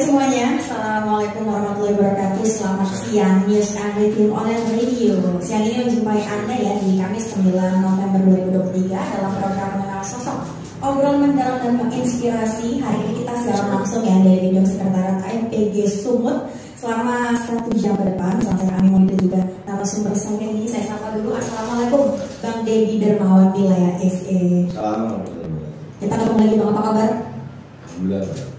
semuanya, Assalamualaikum warahmatullahi wabarakatuh. Selamat siang, News and Review Online Radio. Siang ini menjumpai Anda ya di Kamis 9 November 2023 dalam program Mengenal Sosok Obrolan mendalam dan menginspirasi. Hari ini kita siaran langsung ya dari Gedung Sekretariat AMPG Sumut selama 1 jam ke depan. Sama saya Ami Monica juga narasumber saya ini. Saya sapa dulu. Assalamualaikum Bang Dedi Dermawan Wilayah SE. Assalamualaikum. Kita ketemu lagi Bang, apa kabar?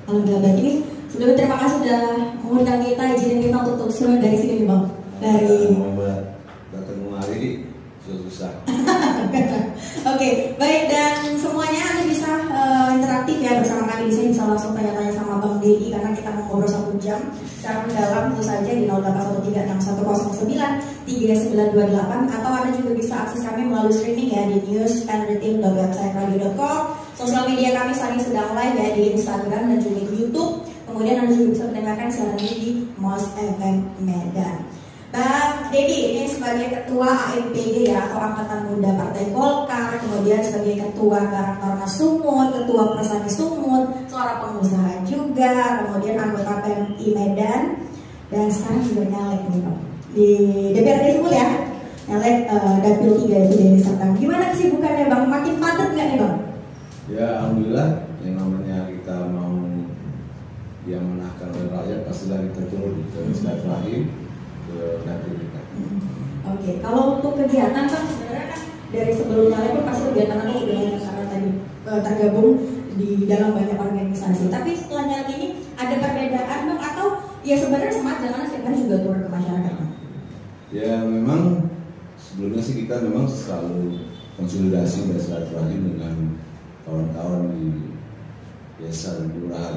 Alhamdulillah baik. Ini sebelumnya terima kasih sudah mengundang kita, izinin kita untuk suruh dari sini nih Bang. Dari datang kemari susah. Oke, baik, dan semuanya Anda bisa interaktif ya bersama kami di sini, bisa langsung tanya-tanya sama Bang Dedi karena kita mau ngobrol 1 jam secara mendalam. Tentu saja di 081361013928 atau Anda juga bisa akses kami melalui streaming ya di newsandreteam.websiteradio.com. Sosial media kami saat ini sedang live ya di Instagram dan juga di YouTube. Kemudian Anda juga bisa mendengarkan siaran ini di Mos FM Medan. Bang Dedi ini sebagai Ketua AMPG ya atau Angkatan Muda Partai Golkar, kemudian sebagai Ketua Karang Taruna Sumut, Ketua Persani Sumut, seorang pengusaha juga, kemudian anggota PMI Medan, dan sekarang juga nyalek nih Bang di DPRD Sumut ya, nyalek Dapil 3 di Deli Serdang. Gimana kesibukannya Bang? Makin padat nggak nih Bang? Ya alhamdulillah, yang namanya kita mau yang menangkan oleh rakyat pastilah kita turun ke silaturahim ke dapil kita. Oke, kalau untuk kegiatan kan sebenarnya kan dari sebelum nyalek pun pasti kegiatan aku sudah banyak karena tadi tergabung di dalam banyak organisasi. Tapi setelah nyalek ini ada perbedaan Bang atau ya sebenarnya sama aja karena setiap juga turun ke masyarakat Bang? Ya memang sebelumnya sih kita memang selalu konsolidasi dan silaturahim dengan kawan-kawan di desa dan kelurahan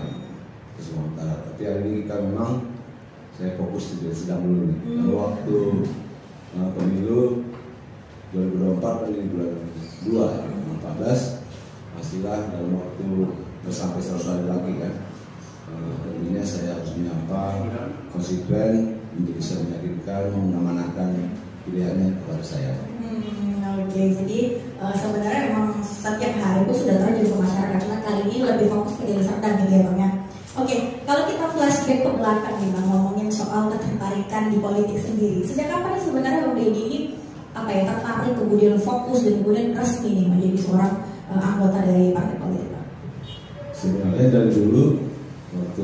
di Sumatera Utara. Tapi hari ini kita memang saya fokus di Deli Serdang dulu nih. Lalu waktu pemilu 2024 dan ini bulan 2 2014 pastilah dalam waktu sampai 100 hari lagi kan. Tentunya saya harus menyapa konsekuen untuk bisa meyakinkan mengamanahkan pilihannya kepada saya. Oke, jadi sebenarnya memang setiap hari itu sudah terjun ke masyarakat. Karena kali ini lebih fokus ke Deli Serdang gitu ya Bang ya. Oke, kalau kita flashback ke belakang nih Bang, ngomongin soal ketertarikan di politik sendiri. Sejak kapan sebenarnya Bang Dedi ini tertarik kemudian fokus dan kemudian resmi nih menjadi seorang anggota dari partai politik Bang? Sebenarnya dari dulu waktu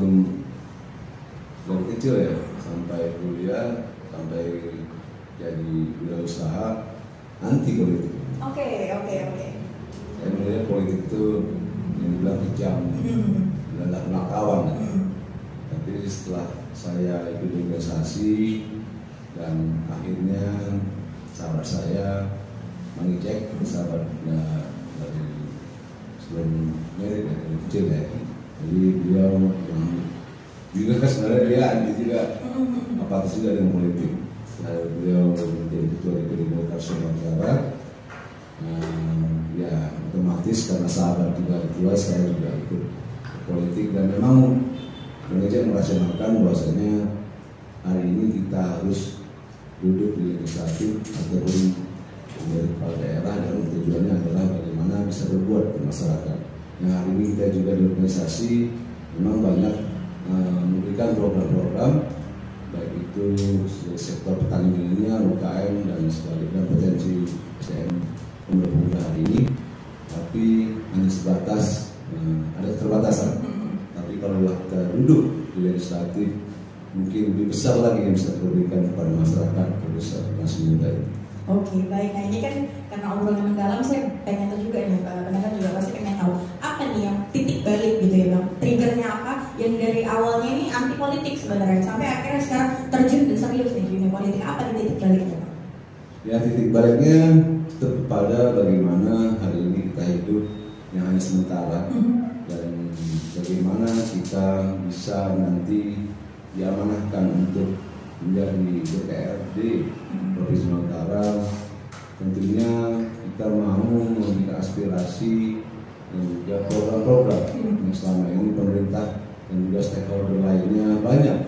dari kecil ya sampai kuliah sampai jadi wirausaha anti politik. Oke. Saya melihat politik itu yang bilang kejam, adalah penakawan. Tapi setelah saya ikut organisasi dan akhirnya sahabat saya mengejek sahabatnya dari sebelum merit dari kecil ya. Jadi beliau juga kan sebenarnya dia anti juga apatis juga dengan politik. Beliau menjadi ketua DPD Golkar Sumatera. Ya otomatis karena sahabat juga tua saya juga ikut politik dan memang mengajak merasionalkan bahwasanya hari ini kita harus duduk di legislatif ataupun dari kepala daerah dan tujuannya adalah bagaimana bisa berbuat ke masyarakat. Nah hari ini kita juga di organisasi memang banyak memberikan program-program baik itu sektor petani milenial, UKM dan sebaliknya potensi SDM pemuda hari ini, tapi hanya sebatas ada keterbatasan. Tapi kalau kita duduk di legislatif mungkin lebih besar lagi yang bisa diberikan kepada masyarakat terbesar masih muda ini. Oke, baik. Nah ini kan karena obrolan mendalam saya pengen tahu juga nih, pendengar juga pasti pengen tahu apa nih yang titik balik gitu ya Bang, triggernya apa yang dari awalnya ini anti politik sebenarnya sampai akhirnya sekarang terjun dan serius nih di dunia politik, apa nih titik baliknya Bang? Ya titik baliknya tetap kepada bagaimana hari ini kita hidup yang hanya sementara dan bagaimana kita bisa nanti diamanahkan untuk menjadi DPRD Provinsi Sumatera Utara. Tentunya kita mau memberikan aspirasi dan juga program-program yang selama ini pemerintah dan juga stakeholder lainnya banyak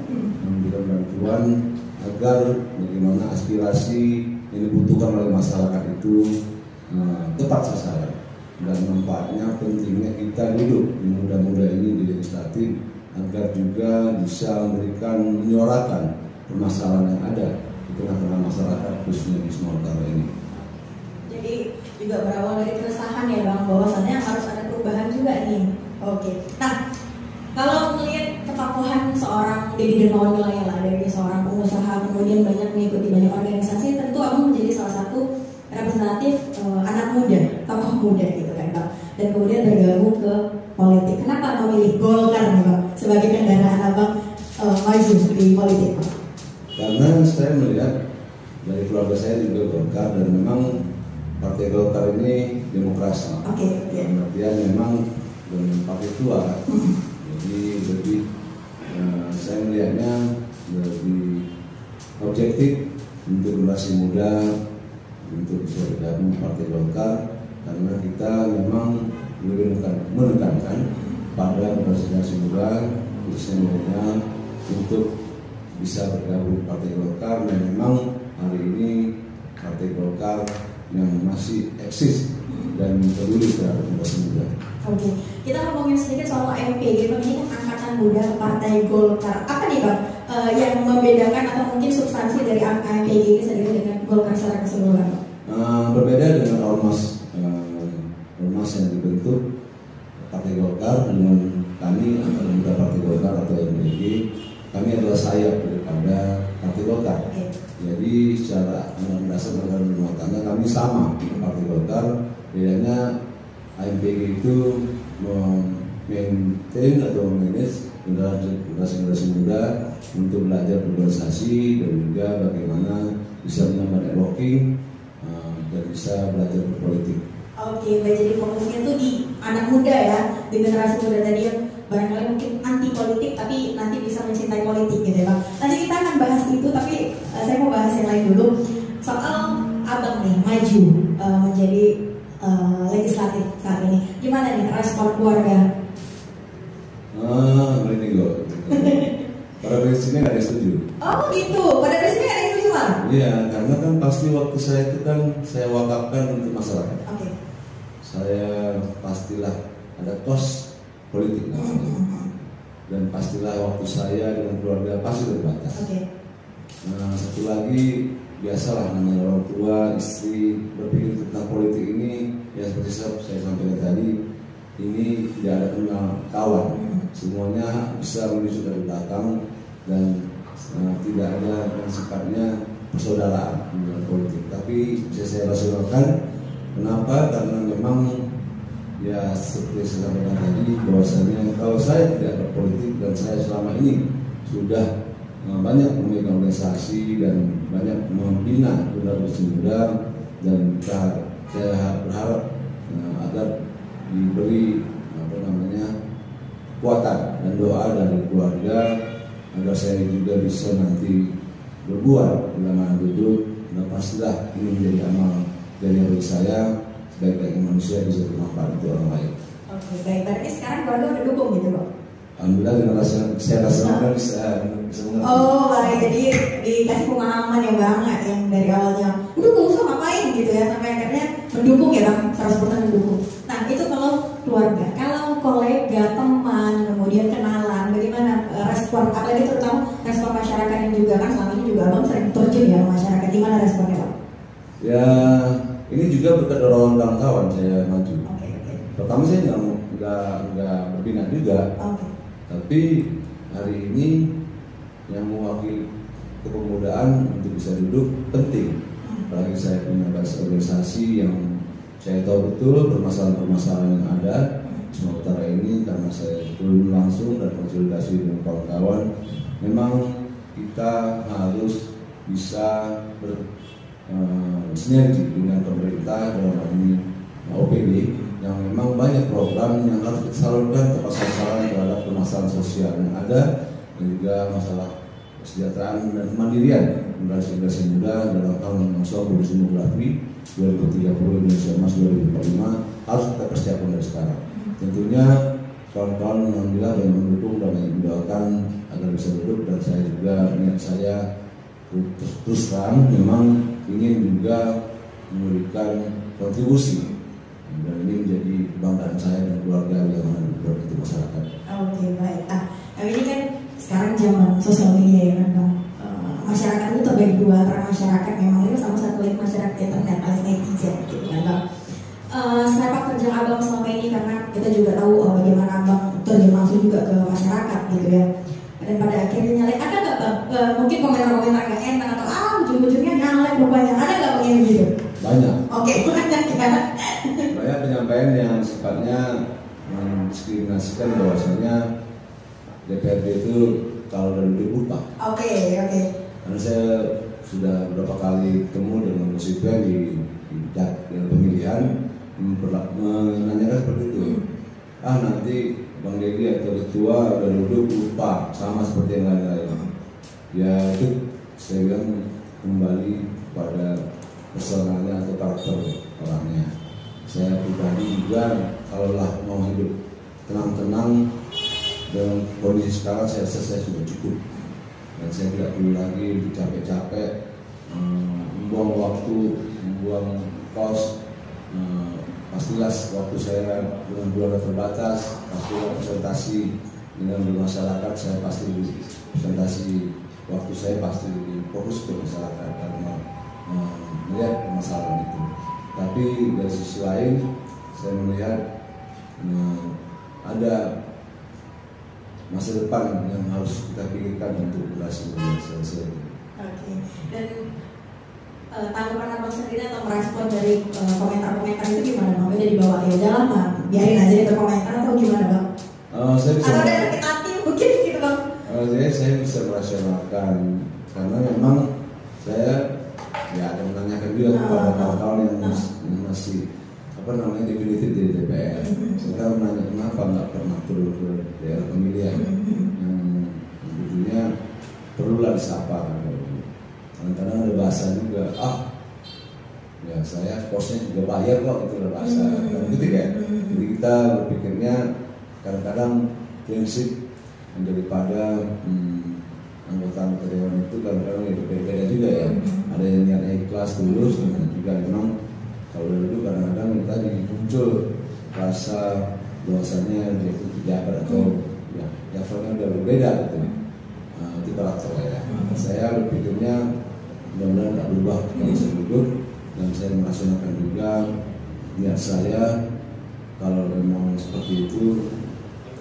memberikan bantuan agar bagaimana aspirasi yang dibutuhkan oleh masyarakat itu tepat sasaran dan manfaatnya pentingnya kita duduk di muda-muda ini di legislatif agar juga bisa menyuarakan permasalahan yang ada di tengah-tengah masyarakat khususnya di Sumatera Utara ini. Jadi juga berawal dari keresahan ya Bang, bahwasannya harus ada perubahan juga nih. Oke. Nah, kalau melihat ketokohan seorang Deddy Dermawan Wilayah lah, dari seorang pengusaha kemudian banyak mengikuti banyak organisasi, tentu Abang menjadi salah satu representatif anak muda, tokoh muda gitu kan Bang. Dan kemudian bergabung ke politik. Kenapa memilih Golkar nih Bang sebagai kendaraan Abang maju di politik Bang? Karena saya melihat dari keluarga saya juga Golkar, dan memang Partai Golkar ini demokrasi. Oke. Kemudian memang partai tua, jadi lebih saya melihatnya lebih objektif untuk generasi muda untuk bisa bergabung Partai Golkar, karena kita memang lebih menekankan pada generasi muda khususnya milenial untuk bisa bergabung Partai Golkar, dan memang hari ini Partai Golkar yang masih eksis dan peduli terhadap generasi muda. Oke, kita ngomongin sedikit soal AMPG. Ini kan Angkatan Muda Partai Golkar. Apa nih Bang yang membedakan atau mungkin substansi dari AMPG ini sendiri dengan Golkar secara keseluruhan? Berbeda dengan ormas yang dibentuk Partai Golkar dengan kami Angkatan Muda Partai Golkar atau AMPG. Kami adalah sayap daripada Partai Golkar. Okay. Jadi secara mendasar dan rumah tangga kami sama dengan Partai Golkar. Bedanya AMPG itu maintain atau manage generasi muda untuk belajar berorganisasi dan juga bagaimana bisa menambah networking dan bisa belajar berpolitik. Oke, baik, jadi fokusnya tuh di anak muda ya, di generasi muda tadi yang barangkali mungkin anti politik tapi nanti bisa mencintai politik gitu ya Bang. Nanti kita akan bahas itu, tapi saya mau bahas yang lain dulu soal Abang nih maju menjadi legislatif saat ini. Gimana nih respon keluarga? Ini kok. Pada prinsipnya nggak ada setuju. Oh gitu, pada prinsipnya nggak ada setuju Bang? Iya, karena kan pasti waktu saya itu kan saya wakafkan untuk masyarakat. Oke. Saya pastilah ada kos politik namanya. Dan pastilah waktu saya dengan keluarga pasti terbatas. Okay. Nah, satu lagi biasalah namanya orang tua, istri berpikir tentang politik ini ya seperti saya sampaikan tadi, ini tidak ada kenal kawan, semuanya bisa menuju dari belakang dan tidak ada yang sifatnya persaudaraan dalam politik. Tapi bisa saya rasionalkan, kenapa? Karena memang ya seperti saya sampaikan tadi bahwasanya kalau saya tidak berpolitik dan saya selama ini sudah banyak memegang organisasi dan banyak membina generasi muda, dan saya berharap agar diberi kekuatan dan doa dari keluarga agar saya juga bisa nanti berbuat dalam mana duduk, dan pastilah ini menjadi amal dari bagi saya sebaik-baiknya manusia bisa bermanfaat untuk orang lain. Oke, baik. Berarti sekarang keluarga udah dukung gitu Bang? Alhamdulillah dengan saya rasakan bisa mengerti. Oh baik, jadi dikasih pemahaman ya Bang, yang dari awalnya dukung so ngapain gitu ya, sampai akhirnya mendukung ya Bang, 100% mendukung. Nah itu kalau keluarga, kalau kolega, teman, kemudian kenalan, bagaimana respon, apalagi terutama respon masyarakat yang juga kan selama ini juga Abang sering terjun ya masyarakat, gimana responnya Bang? Ya ini juga berkat dorongan kawan-kawan saya maju. Okay. Pertama saya nggak berminat juga. Okay. Tapi hari ini yang mewakili kepemudaan untuk bisa duduk penting. Apalagi saya punya basis organisasi yang saya tahu betul permasalahan-permasalahan yang ada di Sumatera Utara ini, karena saya turun langsung dan konsultasi dengan kawan-kawan. Memang kita harus bisa bersinergi dengan pemerintah dalam hal ini OPD, yang memang banyak program yang harus disalurkan tepat sasaran terhadap permasalahan sosial yang ada, dan juga masalah kesejahteraan dan kemandirian generasi muda dalam hal masalah bonus demografi 2030 Indonesia Emas 2045 harus kita persiapkan dari sekarang. Tentunya kawan-kawan alhamdulillah dan mendukung dan mendoakan agar bisa duduk, dan saya juga niat saya terus terang memang ingin juga memberikan kontribusi, dan ini menjadi kebanggaan saya dan keluarga yang ada di masyarakat. Oke, baik. Tapi ini kan sekarang zaman sosial media ya kan Bang. Masyarakat itu terbagi dua, antara masyarakat memang real sama satu lagi masyarakat internet alias netizen gitu kan Bang. Sepak terjang Abang selama ini, karena kita juga tahu bagaimana Abang terjun langsung juga ke masyarakat gitu ya. Dan pada akhirnya nyalek, ada nggak Bang? Mungkin komentar-komentar gak enak atau ujung-ujungnya nyalek rupanya, ada nggak Bang yang gitu? Banyak. Oke, banyak ya. Banyak penyampaian yang sifatnya mendiskriminasikan bahwasanya DPRD itu kalau dari dulu lupa. Oke. Karena saya sudah beberapa kali ketemu dengan konstituen di pemilihan menanyakan seperti itu. Nanti Bang Dedi atau ketua dari dulu lupa sama seperti yang lain-lain. Ya itu saya bilang kembali pada personalnya atau karakter orangnya. Saya pribadi juga kalaulah mau hidup tenang-tenang dengan kondisi sekarang, saya rasa saya sudah cukup, dan saya tidak perlu lagi capek-capek membuang waktu, membuang kos. Pastilah waktu saya dengan keluarga terbatas, pastilah presentasi dengan bermasyarakat, saya pasti presentasi waktu saya pasti fokus ke masyarakat karena melihat masalah itu. Tapi dari sisi lain saya melihat ada masa depan yang harus kita pikirkan untuk berhasil selesai. Oke. Dan tanggapan Abang sendiri atau merespon dari komentar-komentar itu gimana Bang? Udah dibawa ya udah lama, biarin aja dia berkomentar atau gimana Bang? Saya bisa. Atau dari sakit hati mungkin gitu Bang? Saya bisa merasionalkan karena memang saya ada menanyakan juga kepada kawan-kawan yang masih definitif di DPR. Saya menanya kenapa nggak pernah turun ke daerah pemilihan yang tentunya perlulah disapa. Kadang-kadang ada bahasa juga, ya saya kosnya juga bayar kok, itu lah bahasa gitu ya. Jadi kita berpikirnya kadang-kadang prinsip daripada anggota dewan itu kadang-kadang berbeda juga ya. Ada yang niatnya ikhlas tulus, dan juga memang kalau dulu kadang-kadang tadi muncul rasa bahwasanya dia itu pejabat atau ya levelnya udah berbeda gitu. Itu karakter ya. Saya berpikirnya mudah-mudahan tak berubah kalau saya duduk, dan saya merasakan juga niat saya kalau memang seperti itu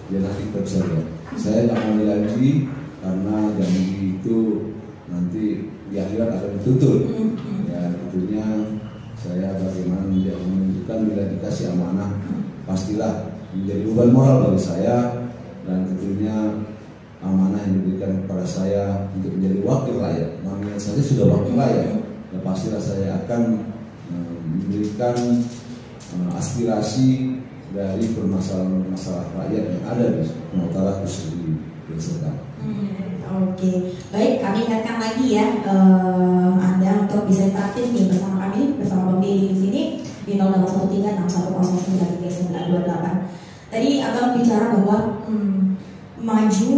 ya nanti kita bisa lihat. Saya tidak mau janji karena janji itu nanti di akhirat akan dituntut. Ya tentunya saya bagaimana menunjukkan bila dikasih amanah pastilah menjadi beban moral bagi saya, dan tentunya amanah yang diberikan kepada saya untuk menjadi wakil rakyat. Namanya saja sudah wakil rakyat, dan pastilah saya akan memberikan aspirasi dari permasalahan rakyat yang ada di Sumatera Utara khusus di Desa. Oke, baik, kami ingatkan lagi ya Anda untuk bisa interaktif nih bersama kami, bersama Bang Dedi di sini di 0813610928. Tadi Abang bicara bahwa maju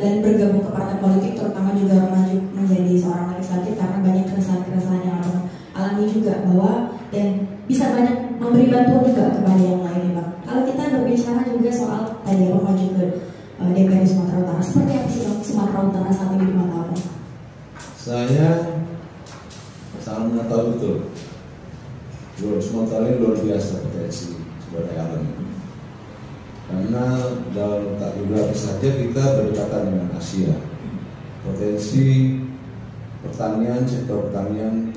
dan bergabung ke partai politik, terutama juga maju menjadi seorang legislatif karena banyak keresahan-keresahan yang Abang alami juga, bahwa dan bisa banyak memberi bantuan juga kepada yang lain, Bang. Kalau kita berbicara juga soal tadi Abang maju ke DPRD Sumatera Utara, seperti apa sih Sumatera Utara saat ini di mata Abang? Saya sangat mengetahui betul Sumatera ini luar biasa potensi sumber daya alam. Karena dalam letak geografis saja kita berdekatan dengan Asia. Potensi pertanian, sektor pertanian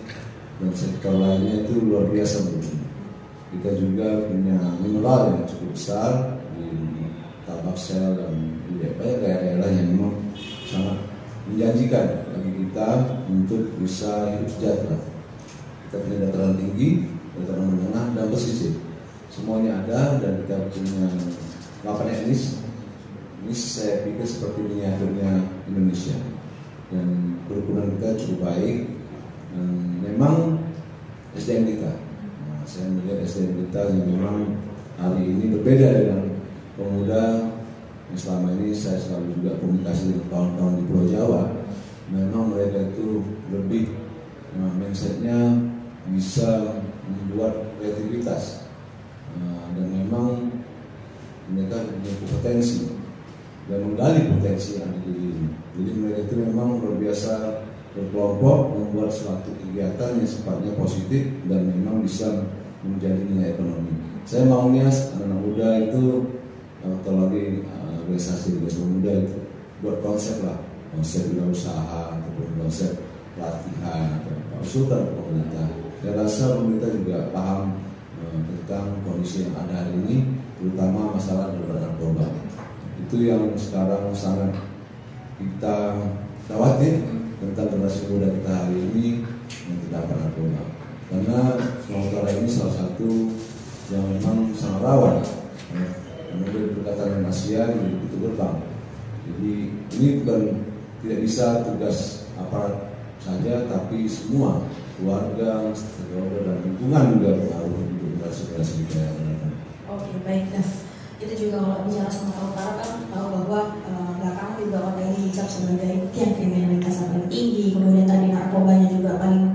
dan sektor lainnya itu luar biasa. Kita juga punya mineral yang cukup besar di Tabaksel dan di banyak daerah-daerah yang memang sangat menjanjikan bagi kita untuk bisa hidup sejahtera. Kita punya dataran tinggi, dataran menengah, dan pesisir. Semuanya ada, dan kita punya 8 etnis. Ini saya pikir seperti miniaturnya Indonesia, dan kerukunan kita cukup baik. Dan memang SDM kita, saya melihat SDM kita yang memang hari ini berbeda dengan pemuda yang selama ini saya selalu juga komunikasi dengan kawan-kawan di Pulau Jawa. Memang mereka itu lebih mindsetnya bisa membuat kreativitas, dan memang mereka punya kompetensi dan menggali potensi yang ada di diri ini. Jadi mereka itu memang luar biasa berkelompok membuat suatu kegiatan yang sifatnya positif dan memang bisa menjadi nilai ekonomi. Saya maunya anak muda itu terlebih organisasi muda itu buat konsep lah, konsep wirausaha ataupun konsep pelatihan atau usulkan ke pemerintah. Saya rasa pemerintah juga paham tentang kondisi yang ada hari ini, terutama masalah narkoba. Itu yang sekarang sangat kita khawatir tentang generasi muda kita hari ini yang terdapat narkoba. Karena Sumatera Utara ini salah satu yang memang sangat rawan. Karena dia berdekatan dengan Asia, jadi itu gerbang. Jadi ini bukan tidak bisa tugas aparat saja, tapi semua keluarga, stakeholder dan lingkungan juga berpengaruh untuk generasi kita yang datang. Oke, baik. Nah, itu juga kalau bicara Sumatera Utara kan tahu bahwa belakangan juga kota ini dicap sebagai tiang kriminalitas paling tinggi, kemudian tadi narkobanya juga paling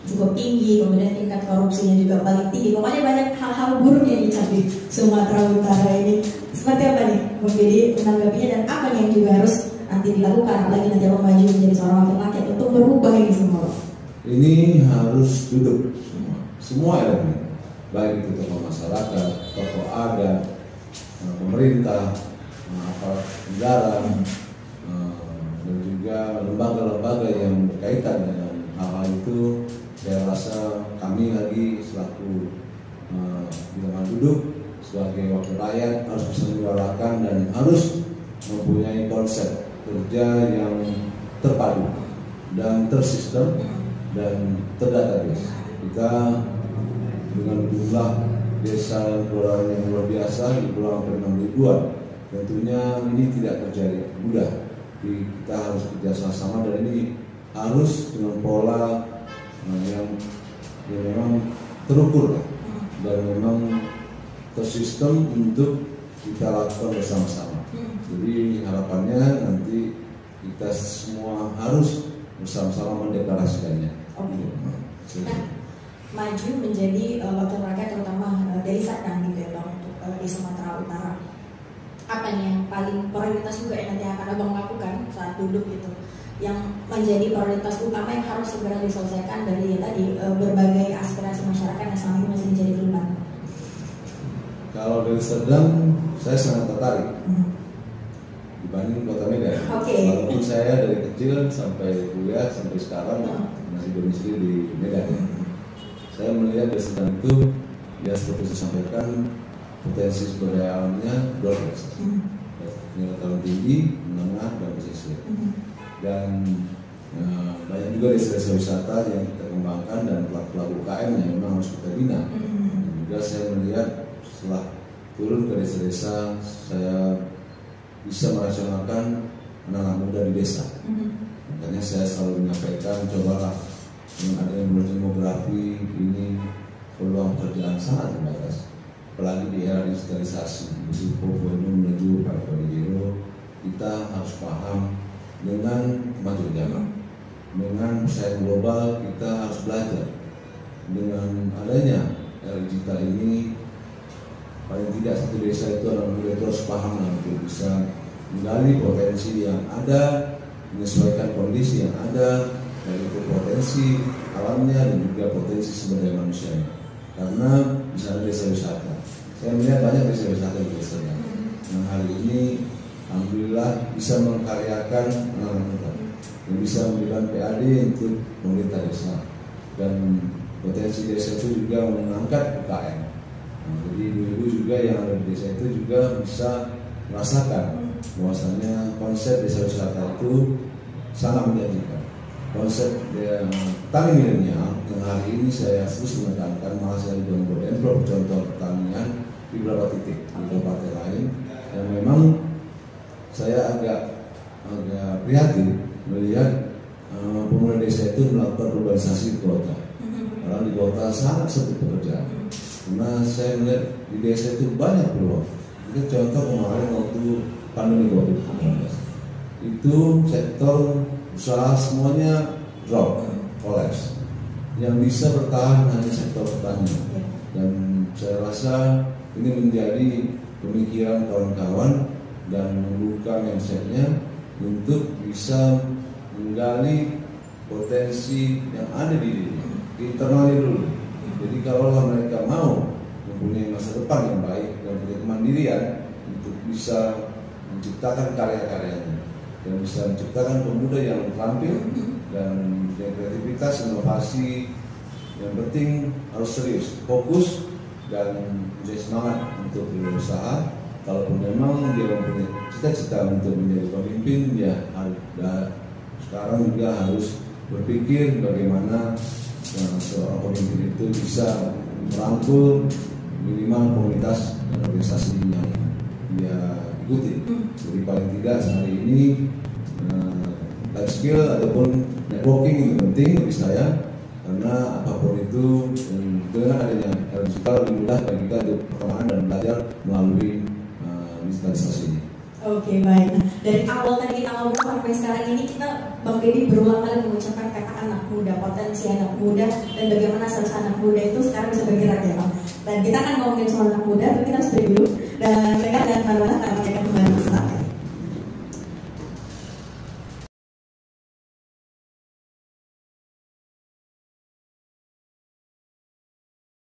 cukup tinggi, kemudian tingkat korupsinya juga paling tinggi. Pokoknya banyak hal-hal buruk yang dicap di Sumatera Utara ini. Seperti apa nih Bang Deddy menanggapinya dan apa nih yang juga harus nanti dilakukan, apalagi nanti Abang maju menjadi seorang wakil rakyat untuk merubah ini semua? Ini harus duduk semua elemen, baik itu tokoh masyarakat, tokoh adat, pemerintah, aparat negara, dan juga lembaga-lembaga yang berkaitan dengan hal-hal itu. Saya rasa kami lagi selaku bilangan duduk sebagai wakil rakyat harus bisa menyuarakan dan harus mempunyai konsep kerja yang terpadu dan tersistem dan terdatabase. Kita dengan jumlah desa kelurahan yang luar biasa di Pulau hampir 6 ribuan, tentunya ini tidak terjadi mudah. Jadi kita harus kerja sama dan ini harus dengan pola yang memang terukur dan memang tersistem untuk kita lakukan bersama-sama. Jadi harapannya nanti kita semua harus bersama-sama mendeklarasikannya. Nah, maju menjadi wakil rakyat terutama dari Sadang gitu ya Bang, untuk di Sumatera Utara. Apa nih yang paling prioritas juga yang nanti akan Abang lakukan saat duduk gitu, yang menjadi prioritas utama yang harus segera diselesaikan dari tadi berbagai aspirasi masyarakat yang selama ini masih menjadi keluhan? Kalau dari Sadang, saya sangat tertarik dibanding Kota Medan. Walaupun saya dari kecil sampai kuliah sampai sekarang masih domisili di Medan. Saya melihat dari Sadang itu, ya seperti saya sampaikan, potensi sumber daya alamnya luar biasa. Pengetahuan tinggi, menengah, dan pesisir. Dan banyak juga desa-desa wisata yang kita kembangkan dan pelaku-pelaku UKM yang memang harus kita bina. Dan juga saya melihat setelah turun ke desa-desa, saya bisa merasionalkan anak-anak muda di desa. Makanya saya selalu menyampaikan, cobalah dengan adanya bonus demografi ini peluang pekerjaan sangat terbatas. Apalagi di era digitalisasi, musim 4.0 menuju 5.0, kita harus paham dengan kemajuan zaman. Dengan persaingan global kita harus belajar. Dengan adanya era digital ini, paling tidak satu desa itu anak muda itu harus paham untuk bisa menggali potensi yang ada, menyesuaikan kondisi yang ada, yaitu potensi alamnya dan juga potensi sumber daya manusianya. Karena misalnya desa wisata, saya melihat banyak desa wisata di desa yang hari ini alhamdulillah bisa mengkaryakan anak-anak muda yang bisa memberikan PAD untuk pemerintah desa, dan potensi desa itu juga mengangkat UKM. Jadi ibu-ibu juga yang ada di desa itu juga bisa merasakan bahwasanya konsep desa wisata itu sangat menjanjikan. Konsep tani milenial yang hari ini saya terus menekankan, malah saya juga membuat contoh pertanian di beberapa titik di kabupaten lain, dan memang saya agak prihatin melihat pemuda desa itu melakukan urbanisasi di kota. Karena di kota sangat sempit pekerjaan. Karena saya melihat di desa itu banyak peluang. Itu contoh kemarin waktu pandemi COVID-19, itu sektor usaha semuanya drop, collapse. Yang bisa bertahan hanya sektor pertanian. Dan saya rasa ini menjadi pemikiran kawan-kawan dan membuka mindsetnya untuk bisa menggali potensi yang ada di dirinya, di internalnya dulu. Jadi kalau mereka mau mempunyai masa depan yang baik dan punya kemandirian untuk bisa menciptakan karya-karyanya dan bisa menciptakan pemuda yang terampil dan punya kreativitas, inovasi, yang penting harus serius, fokus dan punya semangat untuk berusaha. Kalaupun memang dia mempunyai cita-cita untuk menjadi pemimpin, ya sekarang juga harus berpikir bagaimana seorang pemimpin itu bisa merangkul minimal komunitas dan organisasi yang dia ikuti. Jadi paling tidak hari ini life skill ataupun networking itu penting bagi saya, karena apapun itu dengan adanya era digital lebih mudah bagi kita untuk perkembangan dan belajar melalui digitalisasi ini. Oke, baik. Nah, dari awal tadi kita ngobrol sampai sekarang ini kita Bang Deddy berulang kali mengucapkan kata anak muda, potensi anak muda, dan bagaimana seharusnya anak muda itu sekarang bisa bergerak ya Bang. Dan kita akan ngomongin soal anak muda, tapi kita harus break dulu. Dan